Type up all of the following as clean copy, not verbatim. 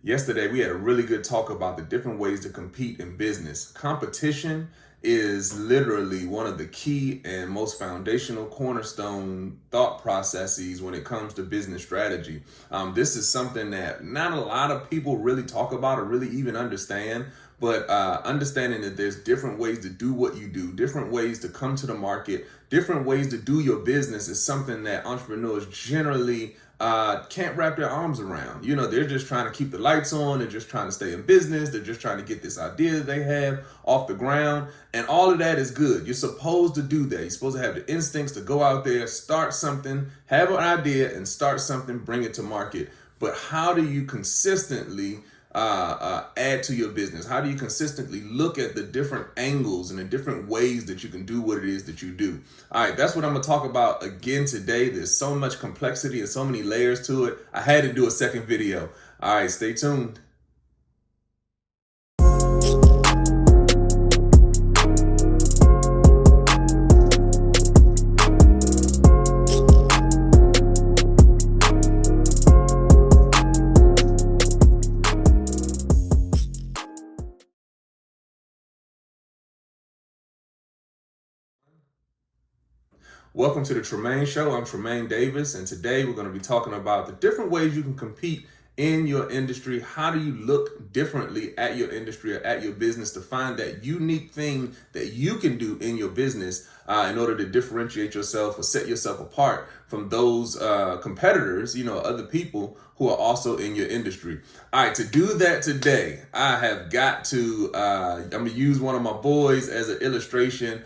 Yesterday, we had a really good talk about the different ways to compete in business. Competition is literally one of the key and most foundational cornerstone thought processes when it comes to business strategy. This is something that not a lot of people really talk about or really even understand. But understanding that there's different ways to do what you do, different ways to come to the market, different ways to do your business is something that entrepreneurs generally can't wrap their arms around. They're just trying to keep the lights on. They're just trying to stay in business. They're just trying to get this idea that they have off the ground. And all of that is good. You're supposed to do that. You're supposed to have the instincts to go out there, start something, have an idea and start something, bring it to market. But how do you consistently add to your business? How do you consistently look at the different angles and the different ways that you can do what it is that you do? All right, that's what I'm going to talk about again today. There's so much complexity and so many layers to it. I had to do a second video. All right, stay tuned. Welcome to the Tremain Show. I'm Tremain Davis, and today we're going to be talking about the different ways you can compete in your industry. How do you look differently at your industry or at your business to find that unique thing that you can do in your business in order to differentiate yourself or set yourself apart from those competitors, other people who are also in your industry. All right, to do that today, I have got to, I'm going to use one of my boys as an illustration.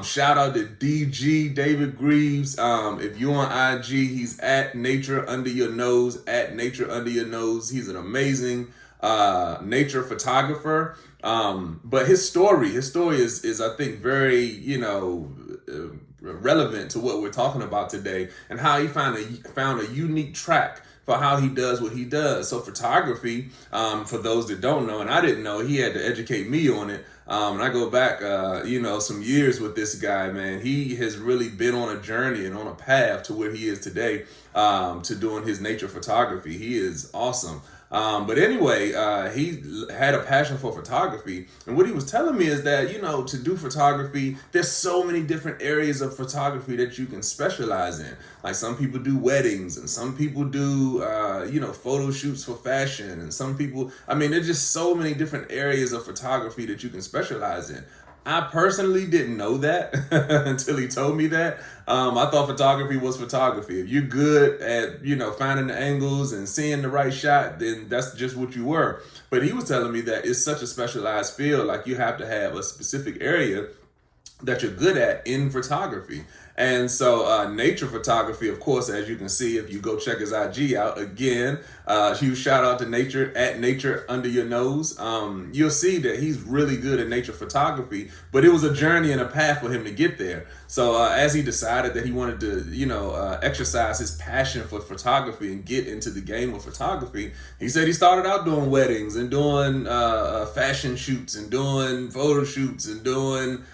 Shout out to DG David Greaves. If you're on IG, he's at Nature Under Your Nose, at Nature Under Your Nose. He's an amazing nature photographer. But his story is I think very, relevant to what we're talking about today, and how he found a unique track for how he does what he does. So photography, for those that don't know, and I didn't know, he had to educate me on it. And I go back, some years with this guy, man. He has really been on a journey and on a path to where he is today, to doing his nature photography. He is awesome. But anyway, he had a passion for photography. And what he was telling me is that, to do photography, there's so many different areas of photography that you can specialize in. Like some people do weddings, and some people do, photo shoots for fashion. And some people, there's just so many different areas of photography that you can specialize in. I personally didn't know that until he told me that. I thought photography was photography. If you're good at, finding the angles and seeing the right shot, then that's just what you were. But he was telling me that it's such a specialized field. Like you have to have a specific area that you're good at in photography. And so nature photography, of course, as you can see, if you go check his IG out, again, huge shout out to Nature, at Nature Under Your Nose. You'll see that he's really good at nature photography, but it was a journey and a path for him to get there. So as he decided that he wanted to, exercise his passion for photography and get into the game of photography, he said he started out doing weddings and doing fashion shoots and doing photo shoots and doing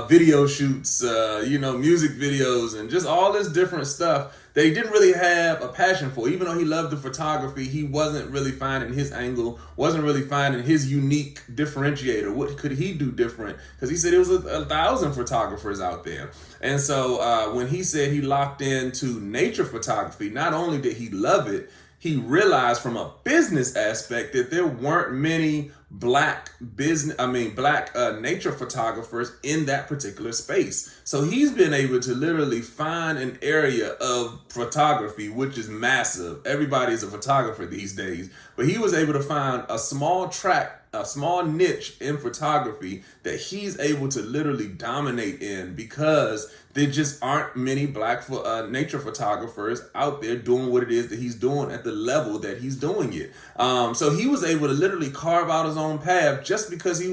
video shoots, music videos, and just all this different stuff that he didn't really have a passion for. Even though he loved the photography, he wasn't really finding his angle, wasn't really finding his unique differentiator. What could he do different? Because he said there was a 1,000 photographers out there. And so when he said he locked into nature photography, not only did he love it, he realized from a business aspect that there weren't many black nature photographers in that particular space. So he's been able to literally find an area of photography, which is massive. Everybody's a photographer these days, but he was able to find a small track, a small niche in photography that he's able to literally dominate in, because there just aren't many black nature photographers out there doing what it is that he's doing at the level that he's doing it. So he was able to literally carve out his own path just because he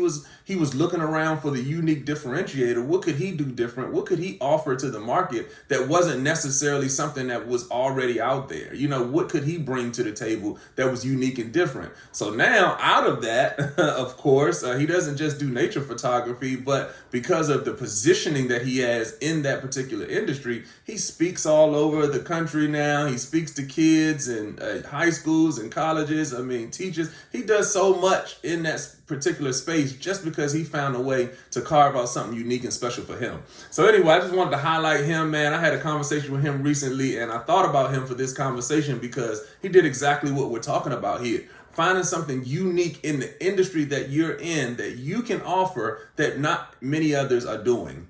was looking around for the unique differentiator. What could he do different? What could he offer to the market that wasn't necessarily something that was already out there? You know, what could he bring to the table that was unique and different? So now out of that, of course, he doesn't just do nature photography, but because of the positioning that he has in that particular industry, he speaks all over the country now. He speaks to kids in high schools and colleges. I mean, teachers. He does so much in that particular space just because he found a way to carve out something unique and special for him. So anyway, I just wanted to highlight him, man. I had a conversation with him recently, and I thought about him for this conversation because he did exactly what we're talking about here. Finding something unique in the industry that you're in that you can offer that not many others are doing.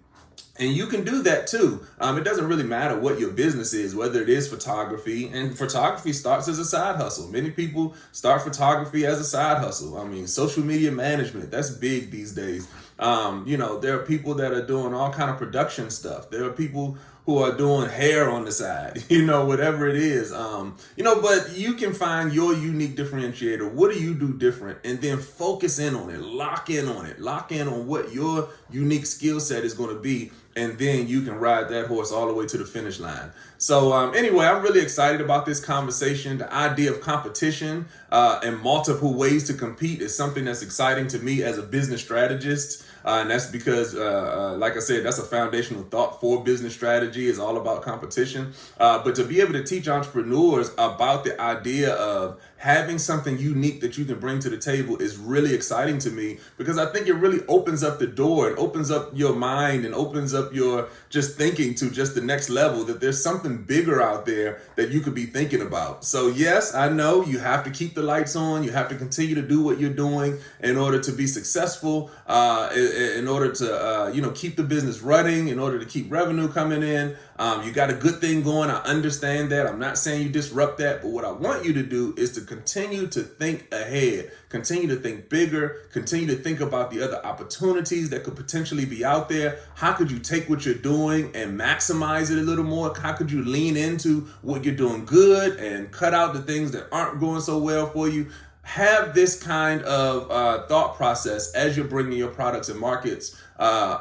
And you can do that too. It doesn't really matter what your business is, whether it is photography. And photography starts as a side hustle. Many people start photography as a side hustle. I mean, social media management, that's big these days. You know, there are people that are doing all kind of production stuff. There are people who are doing hair on the side, you know, whatever it is. You know, but you can find your unique differentiator. What do you do different? And then focus in on it, lock in on it, lock in on what your unique skill set is going to be. And then you can ride that horse all the way to the finish line. So anyway, I'm really excited about this conversation. The idea of competition and multiple ways to compete is something that's exciting to me as a business strategist. And that's because, like I said, that's a foundational thought for business strategy, is all about competition. But to be able to teach entrepreneurs about the idea of having something unique that you can bring to the table is really exciting to me, because I think it really opens up the door. It opens up your mind and opens up your just thinking to just the next level, that there's something bigger out there that you could be thinking about. So yes, I know you have to keep the lights on. You have to continue to do what you're doing in order to be successful, in order to, you know, keep the business running, in order to keep revenue coming in. You got a good thing going. I understand that. I'm not saying you disrupt that, but what I want you to do is to continue to think ahead, continue to think bigger, continue to think about the other opportunities that could potentially be out there. How could you take what you're doing and maximize it a little more? How could you lean into what you're doing good and cut out the things that aren't going so well for you? Have this kind of thought process as you're bringing your products and markets,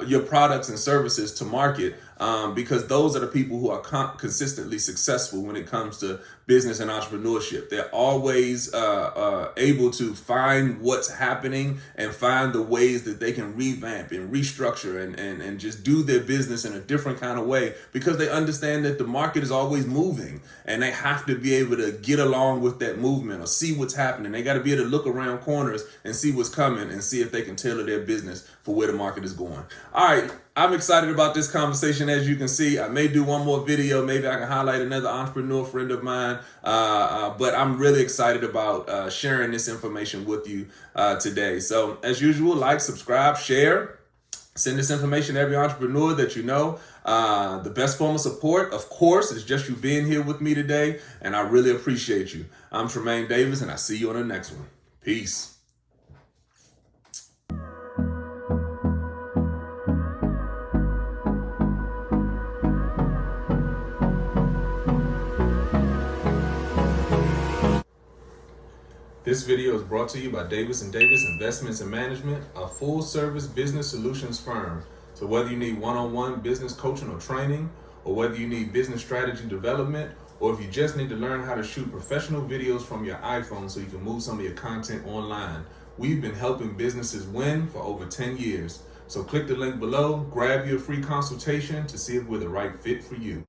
your products and services to market, because those are the people who are consistently successful when it comes to business and entrepreneurship. They're always able to find what's happening and find the ways that they can revamp and restructure and just do their business in a different kind of way, because they understand that the market is always moving and they have to be able to get along with that movement or see what's happening. They got to be able to look around corners and see what's coming and see if they can tailor their business for where the market is going. All right. I'm excited about this conversation. As you can see, I may do one more video. Maybe I can highlight another entrepreneur friend of mine. But I'm really excited about sharing this information with you today. So as usual, like, subscribe, share. Send this information to every entrepreneur that you know. The best form of support, of course, is just you being here with me today. And I really appreciate you. I'm Tremain Davis, and I'll see you on the next one. Peace. This video is brought to you by Davis & Davis Investments and Management, a full-service business solutions firm. So whether you need one-on-one business coaching or training, or whether you need business strategy development, or if you just need to learn how to shoot professional videos from your iPhone so you can move some of your content online, we've been helping businesses win for over 10 years. So click the link below, grab your free consultation to see if we're the right fit for you.